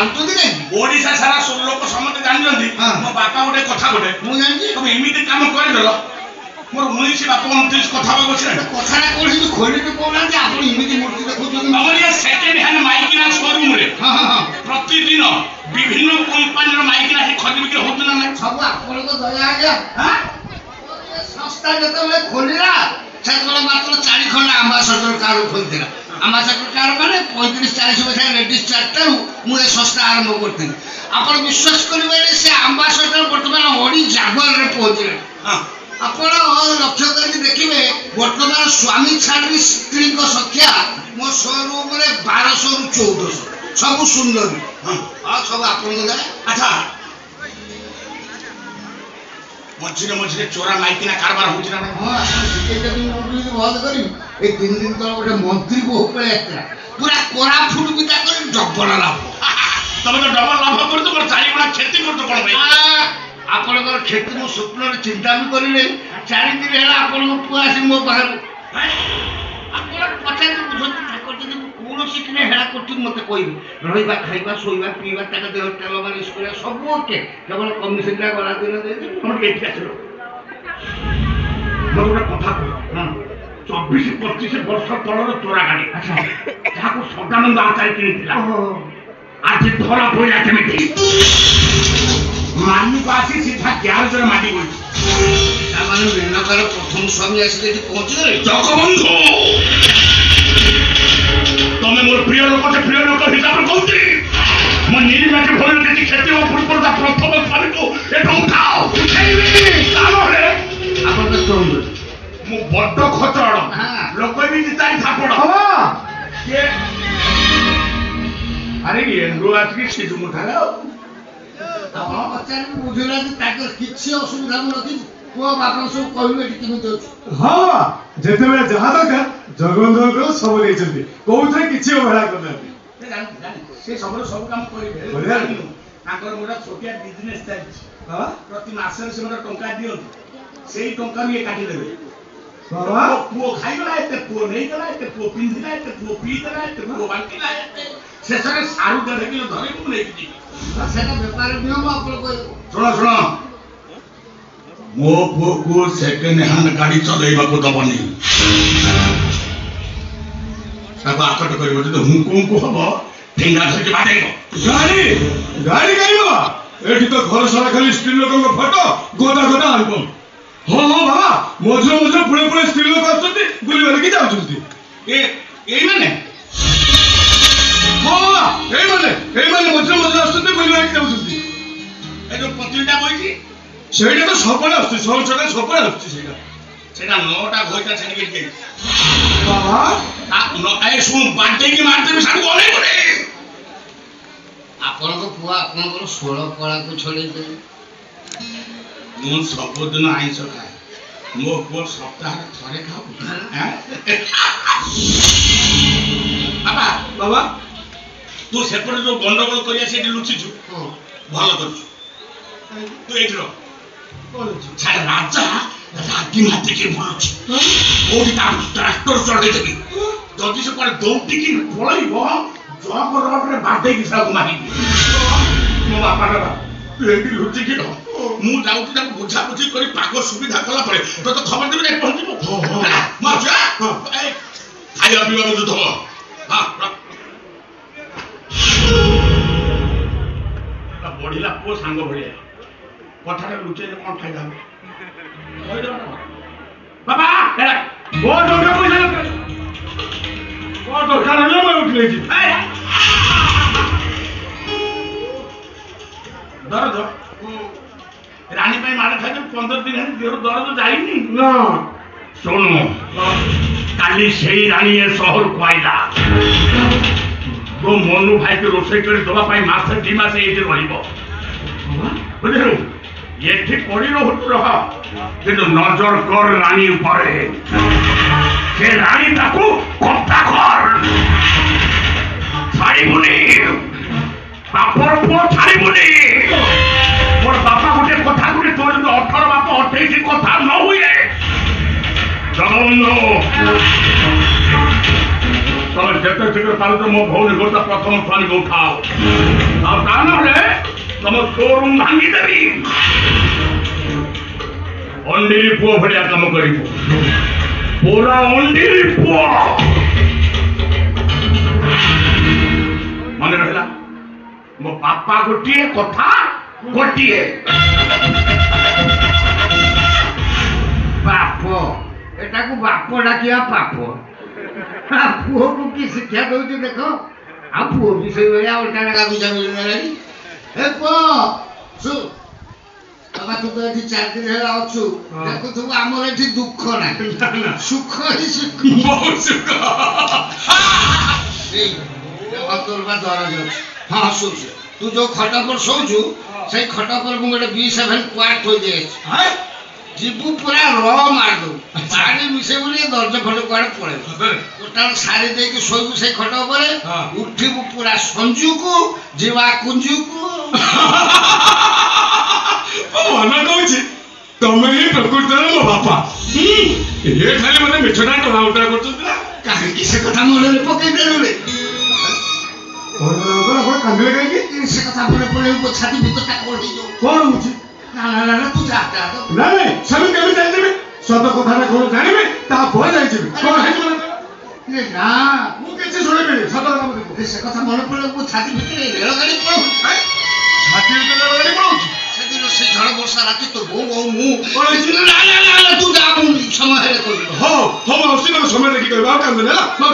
ମାରୁଛନ୍ତି କାହିଁକି ଓଡିଶା ସାରା ଲୋକ ସମସ୍ତେ ଜାଣିଛନ୍ତି ମୋ ବାପା ଗୋଟେ କଥା ଗୋଟେ ମୁଁ ଜାଣିଛି ତମେ ଏମିତି କାମ କରିଦେଲ ମୋର 19 ବାପା 29 କଥା ହବାକୁ ଅଛି ନା କଥାଟା କୌଣସି ଖୋଲିକି କହୁନାହାନ୍ତି ଆପଣ ଏମିତି ମୂର୍ତ୍ତି ଦେଖୁଛନ୍ତି ଆମର ଇଏ ସେକେଣ୍ଡ ହ୍ୟାଣ୍ଡ ମାଇକିନା ଶୋରୁମରେ ପ୍ରତିଦିନ ବିଭିନ୍ନ କମ୍ପାନୀର ମାଇକିନା ସେ ଖୋଜି ବିକ୍ରି ହଉଛି ନା ନାହିଁ ସବୁ ଆପଣଙ୍କ ଦୟା ଆଜ୍ଞା ସଂସ୍ଥା ଯେତେବେଳେ ଖୋଲିଲା ସେତେବେଳେ ମାତ୍ର 4 ଖଣ୍ଡ ଆମ୍ବାସଡର କାର୍ଡ ଖୋଲିଥିଲା ଆମ୍ବାସଡର କାର୍ଡ ମାନେ 35-40 ପଇସା ଲେଡିଜ୍ ଚାର୍ଟରୁ ମୁଁ ଏ ସଂସ୍ଥା ଆରମ୍ଭ କରିଥିଲି ଆପଣ ବିଶ୍ୱାସ କରିବେନି ସେ ଆମ୍ବାସଡର ବର୍ତ୍ତମାନ ଓଡି ଜାଗୁଆରରେ ପହଞ୍ଚିଲେଣି ଆପଣ ଲକ୍ଷ୍ୟ କରିକି ଦେଖିବେ ବର୍ତ୍ତମାନ ସ୍ୱାମୀ ଛାଡ଼ି ସ୍ତ୍ରୀଙ୍କ ସଂଖ୍ୟା ମୋ ଶୋରୁମରେ 1200ରୁ 1400 ସବୁ ସୁନ୍ଦରୀ ସବୁ ଆପଣଙ୍କ ଦୟା ଆଚ୍ଛା ମଝିରେ ଚୋରା ମାଇକିନା କାରବାର ହଉଛି ନା ବନ୍ଦ କରିବି ଏଇ 3 ଦିନ ତଳେ ଗୋଟେ ମନ୍ତ୍ରୀ ବୋହୁ ପଳେଇ ଆସିଥିଲା ପୁରା କୋରାଫୁଟ ବିଦା କରି ଡବଲ ଲାଭ ତମେ ତ ଡବଲ ଲାଭ କରୁଛ ମୋର 4 ଗୁଣା କ୍ଷତି କରୁଛ କଣ ପାଇଁ ଆପଣଙ୍କର କ୍ଷତି ମୁଁ ସ୍ୱପ୍ନରେ ଚିନ୍ତା ବି କରିନି 4 ଦିନ ହେଲା ଆପଣଙ୍କ ପୁଅ ଆସି ମୋ ପାଖରୁ ଆପଣ ପଚାରି ବୁଝନ୍ତୁ ଠାକୁର ଯଦି କୌଣସି କିনে ହେଳା କରୁଛି ମୋତେ କହିବେ ରହିବା ଖାଇବା ଶୋଇବା ପିଇବା ତାଙ୍କ ଦେହ ତେଲ ମାଲିସ କରିବା ସବୁ ଓକେ କେବଳ କମିଶନଟା ଗଲା ଦିନ ଦେଇଛି ମୋର ଏଠି ଆସିଲ ମୋର ଗୋଟେ କଥା କୁହ 24-25 ବର୍ଷ ତଳର ଚୋରା ଗାଡି ଯାହାକୁ ସଦାନନ୍ଦ ଆଚାର୍ଯ୍ୟ କିଣିଥିଲା ଆଜି ଧରା ପଇଲା କେମିତି ମାଲିକ ଆସି ସିଧା ଗ୍ୟାରେଜରେ ମାଟି ବଇଛି ତାମାନେ ରେଣୁକାର ପ୍ରଥମ ସ୍ୱାମୀ ଆସିକି ଏଠି ପହଞ୍ଚିଗଲେ ଜଗବନ୍ଧୁ ତମେ ମୋର ପ୍ରିୟ ଲୋକ ସେ ପ୍ରିୟ ଲୋକ ହିସାବରେ କହୁଛି ମୋ ନିରିମାଟି ଭୟ କିଛି କ୍ଷତି ହବ ପୂର୍ବରୁ ତା ପ୍ରଥମ ସ୍ୱାମୀକୁ ଏଠୁ ଉଠାଅ ଉଠେଇବି ତାହେଲେ ଆପଣ ବ୍ୟସ୍ତ ହୁଅନ୍ତୁ ମୁଁ ବଡ ଖଚଡ଼ ଲୋକ ବି ଜିତାଇ ଥାପଡ଼ ଆରେ ଏଣ୍ଡୁ ଆସିକି ସିଜୁ ମୁଠାରେ ଆପଣ ପଚାରିକି ବୁଝୁନାହାନ୍ତି ତାଙ୍କର କିଛି ଅସୁବିଧା ମୁଁ ରଖିଛି ପୁଅ ବାପା ସବୁ କହିବେ ଏଠି କେମିତି ଅଛି ହଁ ଯେତେବେଳେ ଯାହା ଦରକାର ଜଗବନ୍ଧୁଙ୍କର ସବୁ ନେଇଛନ୍ତି କୋଉଥିରେ କିଛି ଅବହେଳା କରିନାହାନ୍ତି ସେ ସବୁବେଳେ ସବୁ କାମ କରିବେ ତାଙ୍କର ଗୋଟେ ଛୋଟିଆ ବିଜନେସ୍ ଚାଲିଛି ପ୍ରତି ମାସରେ ସେ ଗୋଟେ ଟଙ୍କା ଦିଅନ୍ତି ସେଇ ଟଙ୍କା ବି କାଟିଦେବେ ପୁଅ ଖାଇଗଲା ଏତେ ପୁଅ ନେଇଗଲା ଏତେ ପୁଅ ପିନ୍ଧିଲା ଏତେ ପୁଅ ପିଇଦେଲା ଏତେ ପୁଅ ବାଣ୍ଟିଲା ଏତେ ଶେଷରେ ସାରୁ 1.5 କିଲୋ ଧରି ମୁଁ ନେଇକି ଯିବି ସେଟା ବେପାର ନିୟମ ଆପଣ କହିବେ ଶୁଣ ମୋ ପୁଅକୁ ସେକେଣ୍ଡ ହ୍ୟାଣ୍ଡ ଗାଡି ଚଲେଇବାକୁ ଦବନି ତାକୁ ଆକଟ କରିବ ଯଦି ହୁଙ୍କୁ ହବ ଠେଙ୍ଗା ଧରିକି ବାଡେଇବ ଗାଡି ଗାଇବ ଏଠି ତ ଘର ସାରା ଖାଲି ସ୍ତ୍ରୀ ଲୋକଙ୍କ ଫଟୋ ଗୋଟା ଆଲବମ୍ ହଁ ବାବା ମଝିରେ ପୁଳେ ସ୍ତ୍ରୀ ଲୋକ ଆସୁଛନ୍ତି ବୁଲି ବାଲିକି ଯାଉଛନ୍ତି ଏଇମାନେ ମଝିରେ ଆସୁଛନ୍ତି ବୁଲି ବାଲିକି ଯାଉଛନ୍ତି ଏ ଯୋଉ ପତ୍ରିକା ବହିଛି ସେଇଟା ତ ସବୁବେଳେ ଆସୁଛି ସବୁବେଳେ ଆସୁଛି ସେଇଟା 9ଟା ଘଇଟା ଛାଡ଼ିକି ଯାଇଛି ବାବା ଶୁଣ ବାଟେଇକି ମାରିଦେବି ସାକୁ ଅନେଇବନି ଆପଣଙ୍କ ପୁଅ ଆପଣଙ୍କର 16 କଳାକୁ ଛଡେଇଦେବେ ମୁଁ ସବୁଦିନ ଆଇଁଷ ଖାଏ ମୋ ପୁଅ ସପ୍ତାହରେ ଥରେ ଖାଉ ବାବା ତୁ ସେପଟେ ଯୋଉ ଗଣ୍ଡଗୋଳ କରିବା ସେଠି ଲୁଚିଛୁ ଭଲ କରୁଛୁ ତୁ ଏଇଠି ରହ ରାଜା ରାଗି ମାତିକି ବୁଲୁଛି କୋଉଠି ତା ଟ୍ରାକ୍ଟର ଚଢେଇଦେବି ଯଦି ସେ କୁଆଡେ ଦୌଡ଼ିକି ପଳେଇବ ଜଗ ରୋଡରେ ବାଡେଇକି ସାକୁ ମାରିବି ମୋ ବାପାର ତୁ ଏଇଠି ଲୁଚିକି ରହ ମୁଁ ଯାଉଛି ତାକୁ ବୁଝାବୁଝି କରି ପାଗ ସୁବିଧା କଲା ପରେ ତତେ ଖବର ଦେବି ଯାଇ ପହଞ୍ଚିବ ଖାଇବା ପିଇବା ବୁଝୁ ଥବ ବଢିଲା ପୁଅ ସାଙ୍ଗ ଭଳିଆ କଥାଟା ଲୁଚେଇଲେ କଣ ଫାଇଦା ହବ ବାବା ଦରକାର ହେଲେ ମୁଁ ଉଠି ନେଇଛି ଦରଜ ରାଣୀ ପାଇଁ ମାଡ଼ ଖାଇଛୁ 15 ଦିନ ହେଲେ ଦେହରୁ ଦରଜ ଯାଇନି ନା ଶୁଣୁ କାଲି ସେଇ ରାଣୀ ଏ ସହରକୁ ଆଇଲା ତୋ ମନୁ ଭାଇକୁ ରୋଷେଇ କରି ଦେବା ପାଇଁ ମାସେ 2 ମାସ ଏଇଠି ରହିବ ବୁଝିଲୁ ଏଠି ପଡି ରହୁଛୁ ରହ କିନ୍ତୁ ନଜର କର ରାଣୀ ଉପରେ ସେ ରାଣୀ ତାକୁ କଥା କର ଛାଡ଼ିବୁନି ବାପର ପୁଅ ଛାଡ଼ିବୁନି ମୋର ବାପା ଗୋଟେ କଥା ଗୋଟେ ତୋର ଯଦି 18 ବାପ 28 କଥା ନ ହୁଏ ଜଗବନ୍ଧୁ ତମେ ଯେତେ ଶୀଘ୍ର ପାରୁଛ ମୋ ଭଉଣୀ ଗୋଟେ ପ୍ରଥମ ସ୍ୱାମୀକୁ ଉଠାଅ ଆଉ ତା ନହେଲେ ତମ ଶୋରୁମ୍ ଭାଙ୍ଗିଦେବି। ଅଣ୍ଡିରି ପୁଅ ଭଳିଆ କାମ କରିବୁ, ପୁରା ଅଣ୍ଡିରି ପୁଅ। ମନେ ରହିଲା, ମୋ ବାପା ଗୋଟିଏ, କଥା ଗୋଟିଏ। ବାପ, ଏଟାକୁ ବାପ ଡାକିବା ପାପ। ପୁଅକୁ କି ଶିକ୍ଷା ଦଉଛି ଦେଖ। ଆଉ ପୁଅ ବି ସେଇଭଳିଆ ଓଲଟାରେ ଗାମୁଛା ମିଳିଗଲାଣି। ଏ ପୁଅ ବାବା, ତୁ ତ ଏଠି 4 ଦିନ ହେଲା ଅଛୁ, ଦେଖୁଥିବୁ ଆମର ଏଠି ଦୁଃଖ ନାହିଁ, ସୁଖ ହିଁ ସୁଖ। ବହୁତ ସୁଖ। ତୋର ବା ଦରଜ ଅଛି। ହଁ ଶୋଉଛୁ, ତୁ ଯୋଉ ଖଟ ଉପରେ ଶୋଉଛୁ ସେଇ ଖଟ ଉପରେ ମୁଁ ଗୋଟେ B7 କ୍ୱାଟ ଥୋଇ ଦେଇଛି। ଯିବୁ ପୁରା ର ମାରିଦବୁ, ପାଣି ମିଶେଇବୁନି, ଦରଜ ଫଟ କୁଆଡେ ପଳେଇବୁ। ଟୋଟାଲ ସାରି ଦେଇକି ଶୋଇବୁ ସେଇ ଖଟ ଉପରେ, ଉଠିବୁ ପୁରା ସଞ୍ଜୁକୁ, ଯିବା କୁଞ୍ଜୁକୁ। ମନ କହୁଛି ତମେ ହିଁ ପ୍ରକୃତରେ ମୋ ବାପା। ଏ ଖାଲି ମତେ ମିଛଟା ଟଣା ଉଠା କରୁଛନ୍ତି ନା। କାହିଁକି ସେ କଥା ମନରେ ପକେଇ ଦେଲୁ? କାନ୍ଦିଲେ କାହିଁକି? ସେ କଥା ମନେ ପଡିଲେ ମୋ ଛାତି ଭିତରଟା କଣ ହେଇଯିବ। କଣ ହଉଛି? ନା ତୁ ଯା। ନାଇଁ ସେମିତି କେମିତି ଜାଣିଯିବି? ସତ କଥାଟା କଣ ଜାଣିବି, ତାପରେ ଯାଇଯିବି। କଣ ହେଇଯିବ ନା, ମୁଁ କିଛି ଶୁଣିବିନି। ସତ କଥା ମତେ କୁହ। ସେ କଥା ମନେ ପଡିଲେ ମୋ ଛାତି ଭିତରେ ରେଳଗାଡି ପଳଉଛି। ଛାତି ଭିତରେ ଗାଡ଼ି ପଳଉଛି। ସେଦିନ ସେ ଝଡ଼ ବର୍ଷା ରାତି ତୋ ବୋଉ ଆଉ ମୁଁ ପଳେଇଛି। ନା ତୁ ଯା, ମୁଁ ସମୟ ହେଲେ କହିବି। ହଉ ହଉ, ମାଉସୀ ତମେ ସମୟ ଦେଖି କହିବା। ଆଉ କାନ୍ଦିଲେ ହେଲା।